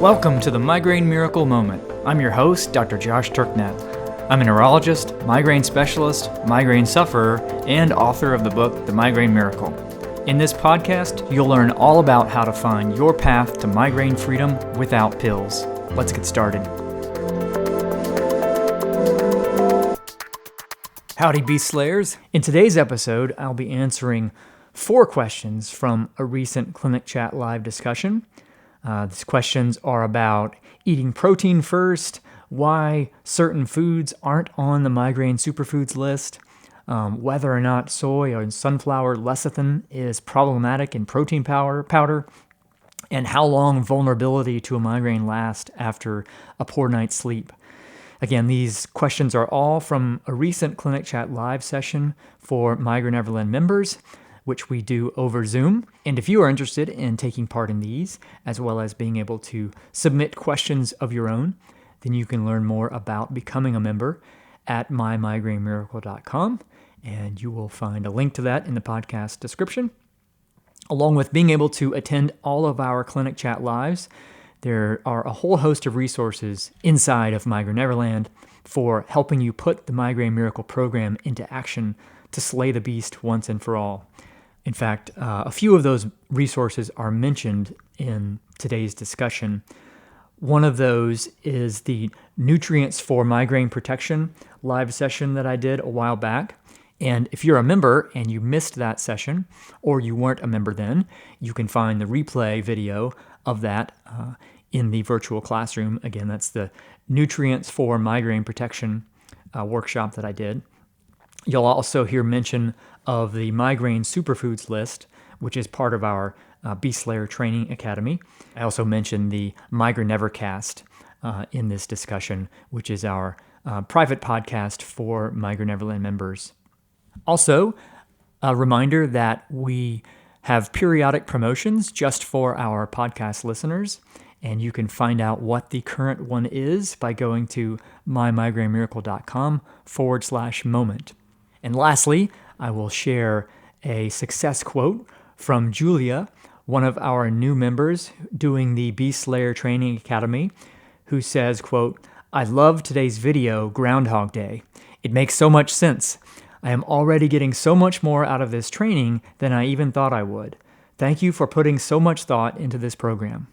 Welcome to the Migraine Miracle Moment. I'm your host, Dr. Josh Turknett. I'm a neurologist, migraine specialist, migraine sufferer, and author of the book, The Migraine Miracle. In this podcast, you'll learn all about how to find your path to migraine freedom without pills. Let's get started. Howdy, Beast Slayers. In today's episode, I'll be answering 4 questions from a recent Clinic Chat live discussion. These questions are about eating protein first, why certain foods aren't on the Migraine Superfoods List, whether or not soy and sunflower lecithin is problematic in protein powder, and how long vulnerability to a migraine lasts after a poor night's sleep. Again, these questions are all from a recent Clinic Chat live session for Migraine Neverland members, which we do over Zoom. And if you are interested in taking part in these, as well as being able to submit questions of your own, then you can learn more about becoming a member at mymigrainemiracle.com, and you will find a link to that in the podcast description. Along with being able to attend all of our Clinic Chat lives, there are a whole host of resources inside of Migraine Neverland for helping you put the Migraine Miracle program into action to slay the beast once and for all. In fact, a few of those resources are mentioned in today's discussion. One of those is the Nutrients for Migraine Protection live session that I did a while back. And if you're a member and you missed that session, or you weren't a member then, you can find the replay video of that in the virtual classroom. Again, that's the Nutrients for Migraine Protection workshop that I did. You'll also hear mention of the Migraine Superfoods List, which is part of our Beast Slayer Training Academy. I also mentioned the Migraine Nevercast in this discussion, which is our private podcast for Migraine Neverland members. Also, a reminder that we have periodic promotions just for our podcast listeners, and you can find out what the current one is by going to mymigrainemiracle.com/moment. And lastly, I will share a success quote from Julia, one of our new members doing the Beast Slayer Training Academy, who says, quote, "I love today's video, Groundhog Day. It makes so much sense. I am already getting so much more out of this training than I even thought I would. Thank you for putting so much thought into this program."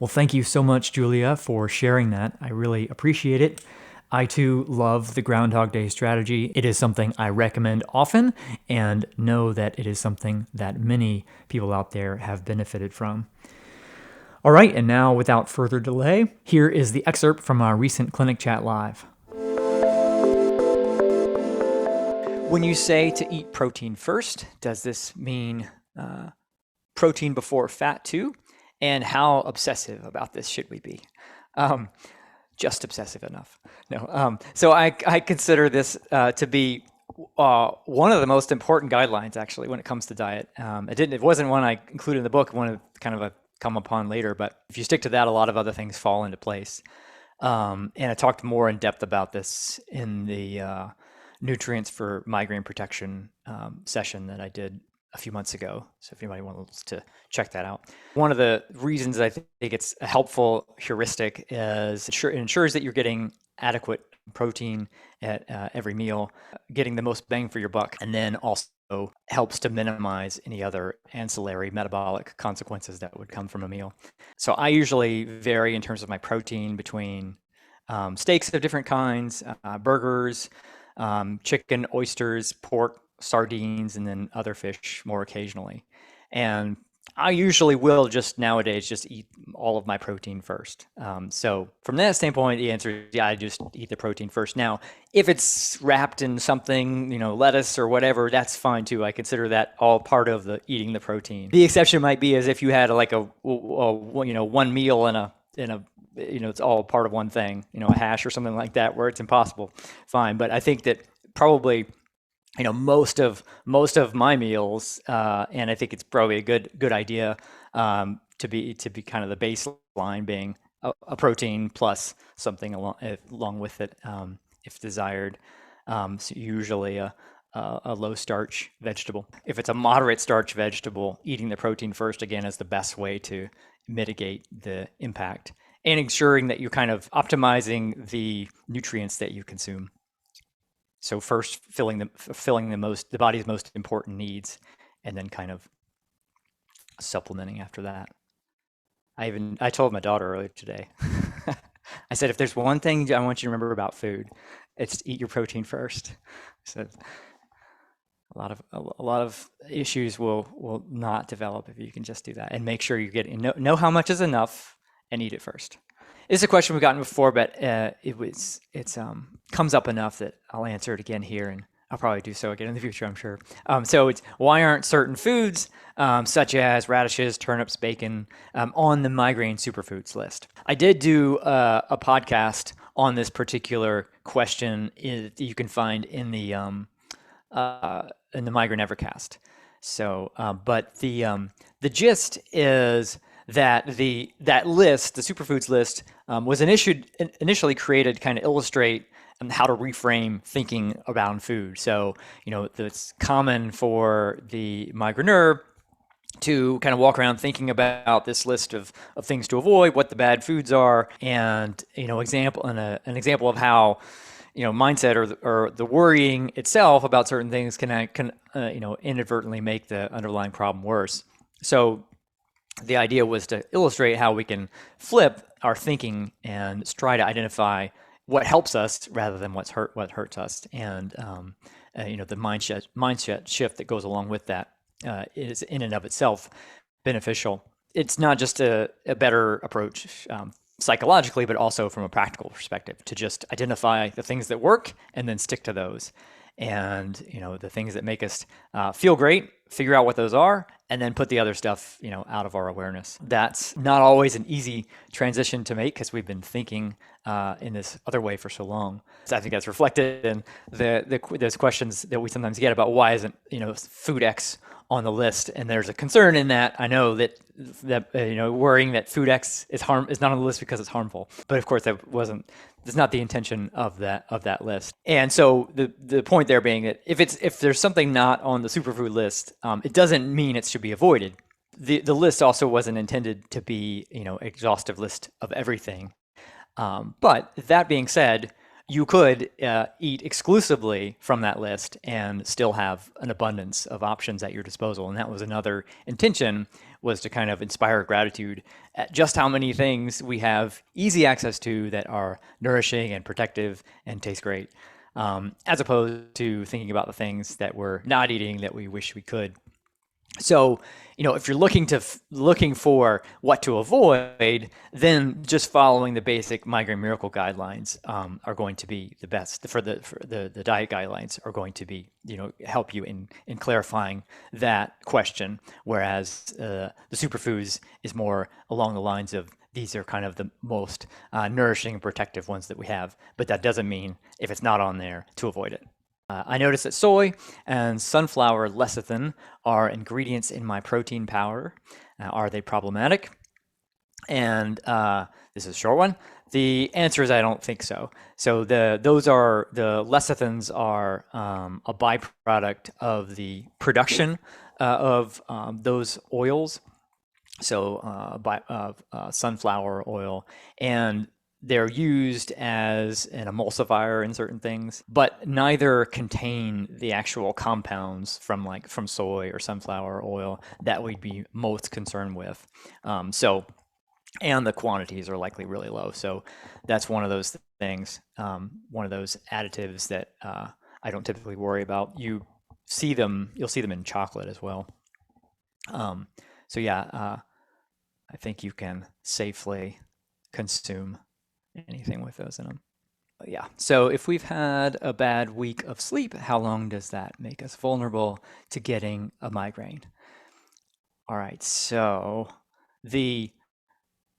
Well, thank you so much, Julia, for sharing that. I really appreciate it. I too love the Groundhog Day strategy. It is something I recommend often and know that it is something that many people out there have benefited from. All right, and now without further delay, here is the excerpt from our recent Clinic Chat Live. When you say to eat protein first, does this mean protein before fat too? And how obsessive about this should we be? Just obsessive enough. No. So I consider this to be one of the most important guidelines, actually, when it comes to diet. It wasn't one I included in the book, one of kind of a come upon later, but if you stick to that, a lot of other things fall into place. And I talked more in depth about this in the Nutrients for Migraine Protection session that I did a few months ago. So if anybody wants to check that out. One of the reasons I think it's a helpful heuristic is it ensures that you're getting adequate protein at every meal, getting the most bang for your buck, and then also helps to minimize any other ancillary metabolic consequences that would come from a meal. So I usually vary in terms of my protein between steaks of different kinds, burgers, chicken, oysters, pork, sardines, and then other fish more occasionally. And I usually will nowadays just eat all of my protein first. So from that standpoint, the answer is yeah, I just eat the protein first. Now, if it's wrapped in something, lettuce or whatever, that's fine too. I consider that all part of the eating the protein. The exception might be as if you had like a one meal in a it's all part of one thing, a hash or something like that where it's impossible. Fine, but I think that probably most of my meals, and I think it's probably a good idea to be kind of the baseline being a protein plus something along with it, if desired. So usually a low starch vegetable. If it's a moderate starch vegetable, eating the protein first again is the best way to mitigate the impact, and ensuring that you're kind of optimizing the nutrients that you consume. So first filling the body's most important needs, and then kind of supplementing after that. I told my daughter earlier today. I said, if there's one thing I want you to remember about food, it's to eat your protein first. So a lot of issues will not develop if you can just do that, and make sure you know how much is enough and eat it first. It's a question we've gotten before, but it's comes up enough that I'll answer it again here, and I'll probably do so again in the future, I'm sure. So it's, why aren't certain foods, such as radishes, turnips, bacon, on the Migraine Superfoods list? I did do a podcast on this particular question you can find in the Migraine Evercast. So, but the gist is that that list, the superfoods list, was initially created to kind of illustrate how to reframe thinking around food. So, it's common for the migraineur to kind of walk around thinking about this list of things to avoid, what the bad foods are, and an example of how mindset or the worrying itself about certain things can inadvertently make the underlying problem worse. So the idea was to illustrate how we can flip our thinking and try to identify what helps us rather than what hurts us, and the mindset shift that goes along with that is in and of itself beneficial. It's not just a better approach psychologically, but also from a practical perspective, to just identify the things that work and then stick to those. And the things that make us feel great, figure out what those are, and then put the other stuff out of our awareness. That's not always an easy transition to make, because we've been thinking in this other way for so long. So I think that's reflected in those questions that we sometimes get about why isn't food X on the list, and there's a concern in that. I know that worrying that food X is not on the list because it's harmful, but of course that's not the intention of that list. And so the point there being that if there's something not on the superfood list, it doesn't mean it should be avoided. The list also wasn't intended to be exhaustive list of everything. But that being said, you could eat exclusively from that list and still have an abundance of options at your disposal. And that was another intention, was to kind of inspire gratitude at just how many things we have easy access to that are nourishing and protective and taste great, as opposed to thinking about the things that we're not eating that we wish we could. So, if you're looking for what to avoid, then just following the basic Migraine Miracle guidelines are going to be the best. For the diet guidelines are going to be help you in clarifying that question. Whereas the superfoods is more along the lines of, these are kind of the most nourishing and protective ones that we have. But that doesn't mean, if it's not on there, to avoid it. I noticed that soy and sunflower lecithin are ingredients in my protein powder. Are they problematic? And this is a short one. The answer is, I don't think so. So the lecithins are a byproduct of the production of those oils. So sunflower oil, and they're used as an emulsifier in certain things, but neither contain the actual compounds from soy or sunflower oil that we'd be most concerned with. And the quantities are likely really low. So that's one of those things, one of those additives that I don't typically worry about. You'll see them in chocolate as well. So yeah, I think you can safely consume anything with those in them. But yeah. So if we've had a bad week of sleep, how long does that make us vulnerable to getting a migraine? All right. So the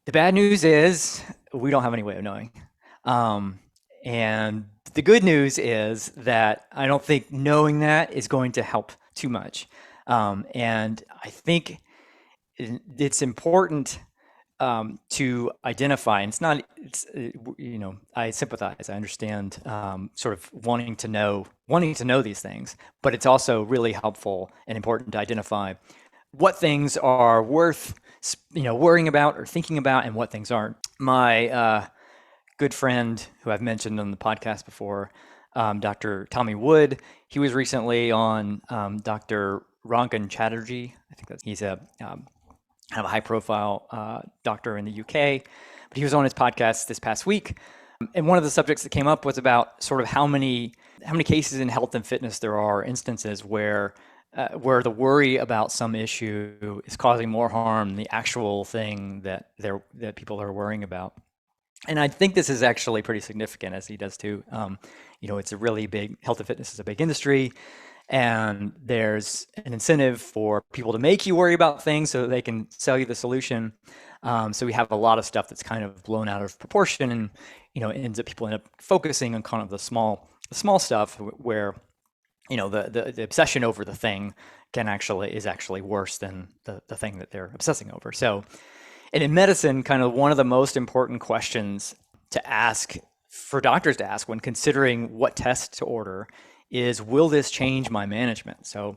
bad news is we don't have any way of knowing. And the good news is that I don't think knowing that is going to help too much. And I think it's important to identify, and I sympathize, I understand, sort of wanting to know these things, but it's also really helpful and important to identify what things are worth worrying about or thinking about and what things aren't. My good friend who I've mentioned on the podcast before, Dr. Tommy Wood, he was recently on Dr. Rangan Chatterjee. I think he's a kind of a high-profile doctor in the UK, but he was on his podcast this past week. And one of the subjects that came up was about sort of how many cases in health and fitness there are, instances where the worry about some issue is causing more harm than the actual thing that people are worrying about. And I think this is actually pretty significant, as he does too. It's a really big, health and fitness is a big industry, and there's an incentive for people to make you worry about things so that they can sell you the solution. So we have a lot of stuff that's kind of blown out of proportion, and people end up focusing on kind of the small stuff where the obsession over the thing is actually worse than the thing that they're obsessing over. So, and in medicine, kind of one of the most important questions to ask for doctors to ask when considering what test to order is, will this change my management? So,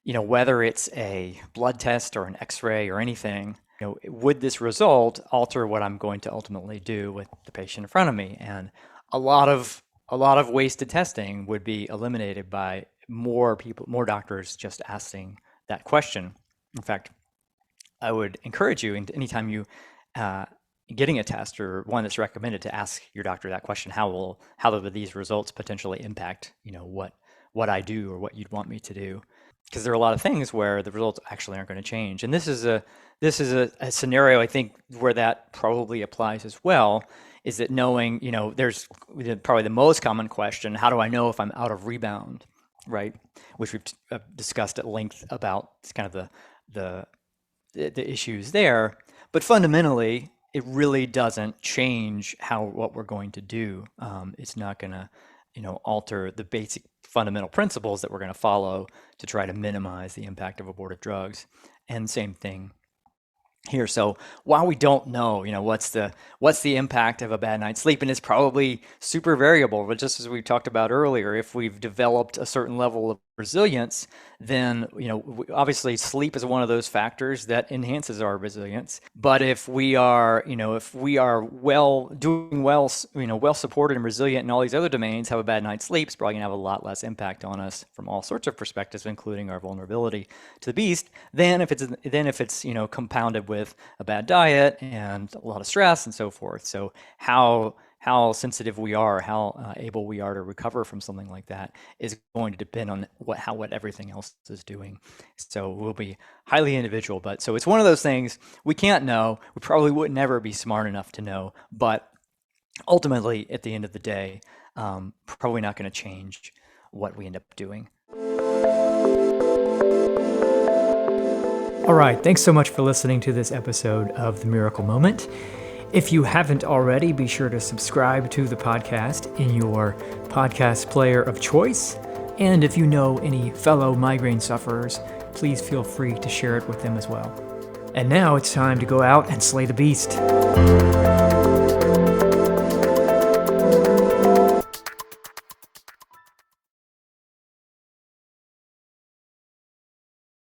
whether it's a blood test or an X-ray or anything, would this result alter what I'm going to ultimately do with the patient in front of me? And a lot of wasted testing would be eliminated by more doctors just asking that question. In fact, I would encourage you, anytime you getting a test or one that's recommended, to ask your doctor that question: how will these results potentially impact what I do or what you'd want me to do? Because there are a lot of things where the results actually aren't going to change. And this is a scenario, I think, where that probably applies as well, is that knowing, there's probably the most common question: how do I know if I'm out of rebound, right? Which we've discussed at length about kind of the issues there. But fundamentally, it really doesn't change what we're going to do. It's not going to alter the basic fundamental principles that we're going to follow to try to minimize the impact of abortive drugs. And same thing here. So while we don't know, what's the impact of a bad night's sleep, and it's probably super variable, but just as we talked about earlier, if we've developed a certain level of resilience, then obviously sleep is one of those factors that enhances our resilience. But if we are well supported and resilient in all these other domains, have a bad night's sleep, it's probably gonna have a lot less impact on us from all sorts of perspectives, including our vulnerability to the beast, than if it's compounded with a bad diet and a lot of stress and so forth. So how sensitive we are, how able we are to recover from something like that is going to depend on what everything else is doing. So we'll be highly individual, but so it's one of those things we can't know. We probably would never be smart enough to know, but ultimately, at the end of the day, probably not going to change what we end up doing. All right, thanks so much for listening to this episode of The Miracle Moment. If you haven't already, be sure to subscribe to the podcast in your podcast player of choice. And if you know any fellow migraine sufferers, please feel free to share it with them as well. And now it's time to go out and slay the beast.